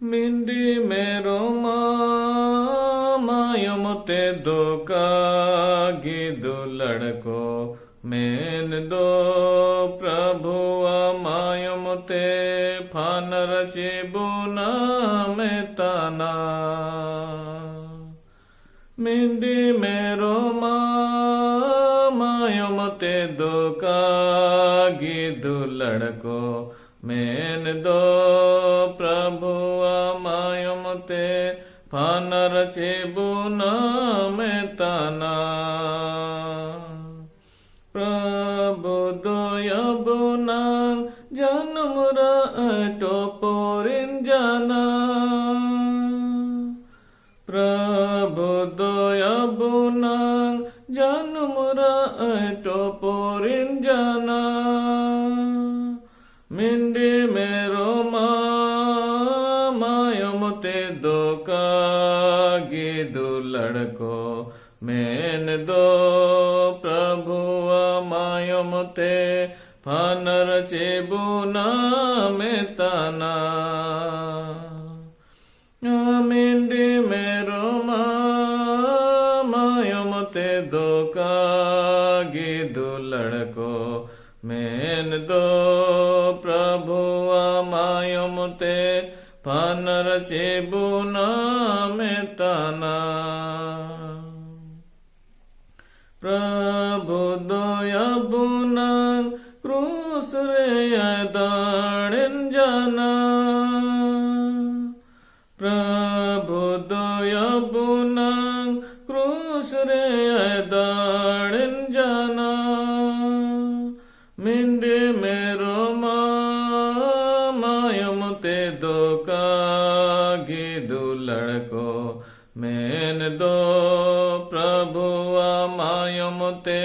मिंदी मेरो मायमते दो कागिदु लड़को मेन दो प्रभु मायमते फानर चिबुना मेताना मिंदी मेरो मायमते दो कागिदु लड़को मेन दो प्रभु मायमते फानर चिबुना मेताना प्रभु दोयबुना जन्मुरा टोपोरिन जाना प्रभु दोयबुना जन्मुरा टोपोरिन जाना मिंदी मेरो मायमते दो कागिदु लड़को मेन दो प्रभु मायमते फानर चिबुना मेताना मिंदी मेरो मायमते दो कागिदु लड़को मेन दो प्रभु मायमते फानर चिबुना मेताना प्रभु दोयबुना क्रूस रे दाड़िन जाना प्रभु दोयबुना क्रूस रे दाड़िन जाना मिंदी मेरो मायमते दो कागिदु लड़को मेन दो प्रभु मायमते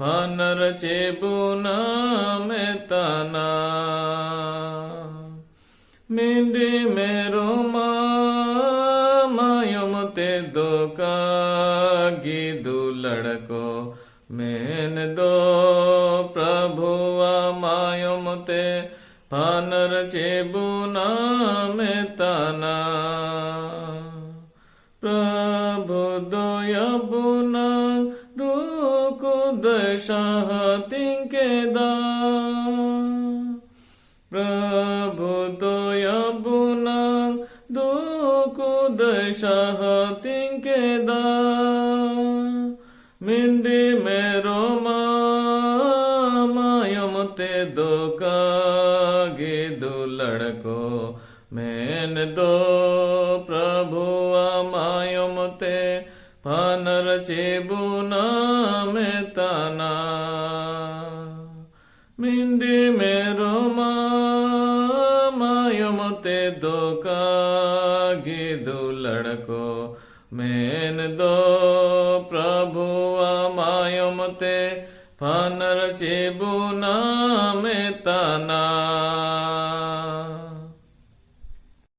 फानर चिबुना मेताना मिंदी मेरो मायमते दो कागिदु लड़को मेन दो प्रभु मायमते फानर चिबुना मेताना प्रभु दोयबुना दुःख दशा तिंकेदा प्रभु दोयबुना दुःख दशा तिंकेदा मिंदी मेरो मायमते दो कागिदु लड़को मेन दो प्रभु मायमते फानर चिबुना मेताना मिंदी मेरो मायमते दो कागिदु लड़को मेन दो प्रभु मायमते फानर चिबुना मेताना।